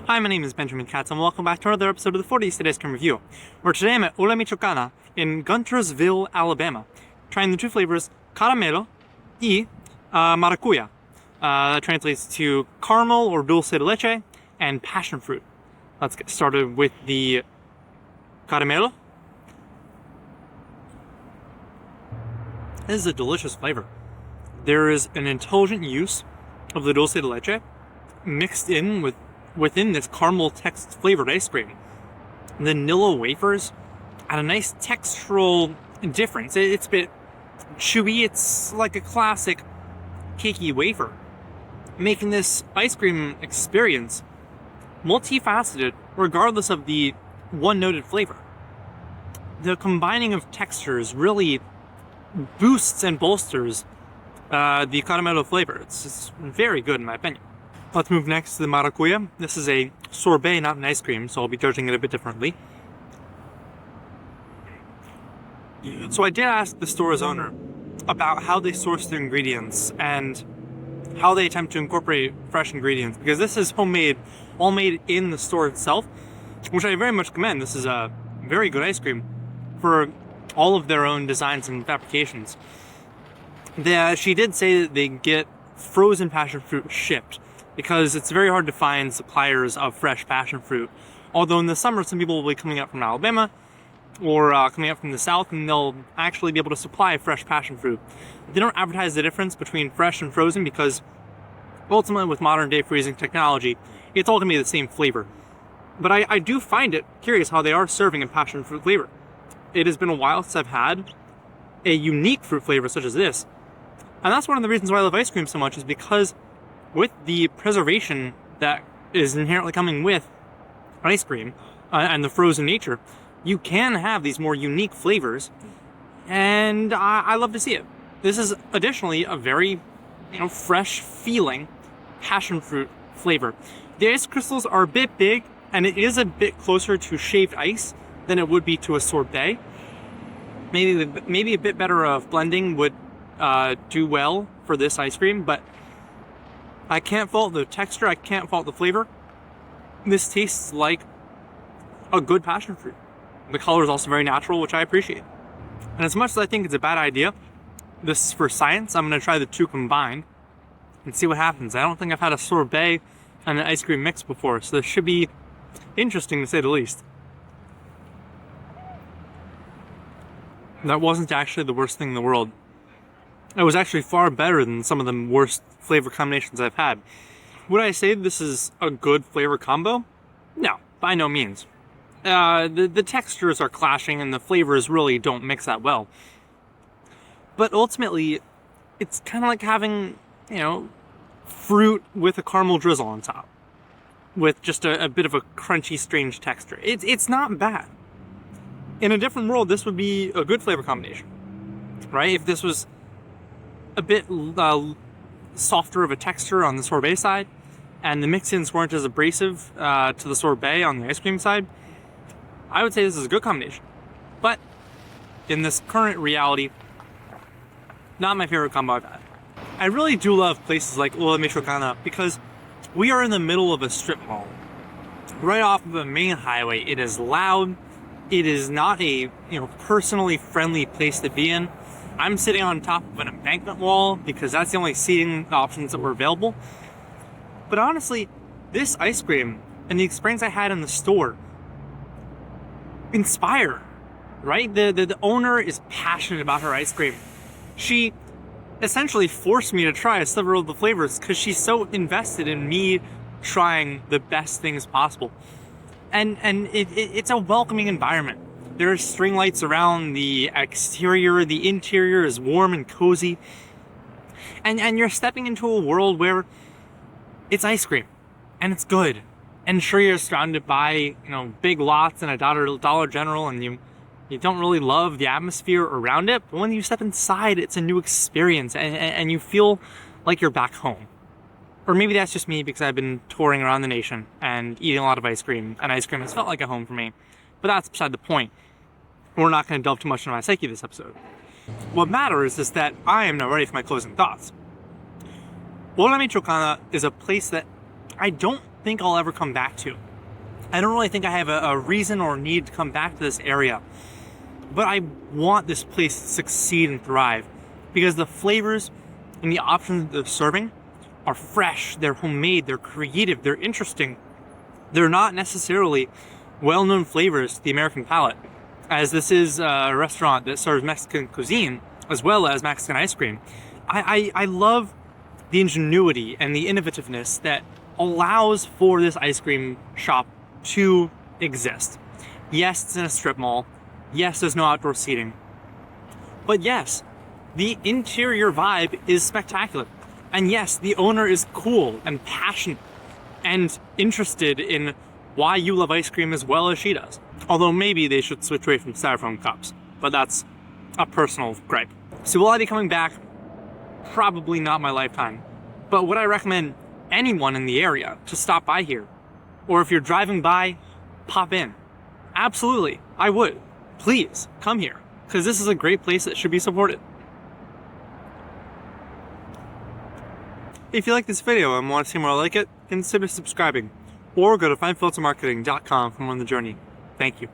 Hi, my name is Benjamin Katz, and welcome back to another episode of the 40 Ice Cream Review, where today I'm at Hola, Michocán in Guntersville, Alabama, trying the two flavors Caramelo y Maracuya. That translates to caramel or dulce de leche and passion fruit. Let's get started with the Caramelo. This is a delicious flavor. There is an intelligent use of the dulce de leche mixed in within this caramel text flavored ice cream. The vanilla wafers add a nice textural difference. It's a bit chewy. It's like a classic cakey wafer, making this ice cream experience multifaceted regardless of the one-noted flavor. The combining of textures really boosts and bolsters the caramelo flavor. It's very good in my opinion. Let's move next to the Maracuya. This is a sorbet, not an ice cream, so I'll be judging it a bit differently. So I did ask the store's owner about how they source their ingredients and how they attempt to incorporate fresh ingredients, because this is homemade, all made in the store itself, which I very much commend. This is a very good ice cream for all of their own designs and fabrications. She did say that they get frozen passion fruit shipped, because it's very hard to find suppliers of fresh passion fruit. Although in the summer, some people will be coming up from Alabama or coming up from the south, and they'll actually be able to supply fresh passion fruit. They don't advertise the difference between fresh and frozen because ultimately with modern day freezing technology, it's all going to be the same flavor. But I do find it curious how they are serving a passion fruit flavor. It has been a while since I've had a unique fruit flavor such as this. And that's one of the reasons why I love ice cream so much, is because with the preservation that is inherently coming with ice cream and the frozen nature, you can have these more unique flavors, and I love to see it. This is additionally a very, fresh feeling passion fruit flavor. The ice crystals are a bit big, and it is a bit closer to shaved ice than it would be to a sorbet. Maybe a bit better of blending would do well for this ice cream, but I can't fault the texture, I can't fault the flavor. This tastes like a good passion fruit. The color is also very natural, which I appreciate. And as much as I think it's a bad idea, this is for science, I'm going to try the two combined and see what happens. I don't think I've had a sorbet and an ice cream mix before, so this should be interesting to say the least. That wasn't actually the worst thing in the world. It was actually far better than some of the worst flavor combinations I've had. Would I say this is a good flavor combo? No, by no means. The textures are clashing and the flavors really don't mix that well. But ultimately, it's kind of like having, fruit with a caramel drizzle on top, with just a bit of a crunchy, strange texture. It's not bad. In a different world, this would be a good flavor combination, right? If this was a bit softer of a texture on the sorbet side, and the mix-ins weren't as abrasive to the sorbet on the ice cream side, I would say this is a good combination. But in this current reality, not my favorite combo I've had. I really do love places like Hola, Michocán because we are in the middle of a strip mall, right off of a main highway. It is loud. It is not a personally friendly place to be in. I'm sitting on top of an embankment wall because that's the only seating options that were available. But honestly, this ice cream and the experience I had in the store inspire, right? The owner is passionate about her ice cream. She essentially forced me to try several of the flavors because she's so invested in me trying the best things possible. And it's a welcoming environment. There are string lights around the exterior. The interior is warm and cozy. And you're stepping into a world where it's ice cream. And it's good. And sure, you're surrounded by, big lots and a Dollar General, and you don't really love the atmosphere around it. But when you step inside, it's a new experience. And you feel like you're back home. Or maybe that's just me because I've been touring around the nation and eating a lot of ice cream. And ice cream has felt like a home for me. But that's beside the point. We're not going to delve too much into my psyche this episode. What matters is that I am now ready for my closing thoughts. Hola, Michocán is a place that I don't think I'll ever come back to. I don't really think I have a reason or need to come back to this area. But I want this place to succeed and thrive because the flavors and the options that they're serving are fresh, they're homemade, they're creative, they're interesting. They're not necessarily well-known flavors to the American palate, as this is a restaurant that serves Mexican cuisine as well as Mexican ice cream. I love the ingenuity and the innovativeness that allows for this ice cream shop to exist. Yes, it's in a strip mall. Yes, there's no outdoor seating. But yes, the interior vibe is spectacular. And yes, the owner is cool and passionate and interested in why you love ice cream as well as she does. Although maybe they should switch away from styrofoam cups, but that's a personal gripe. So will I be coming back? Probably not my lifetime. But would I recommend anyone in the area to stop by here? Or if you're driving by, pop in. Absolutely, I would. Please, come here, because this is a great place that should be supported. If you like this video and want to see more like it, consider subscribing, or go to findfiltermarketing.com for more on the journey. Thank you.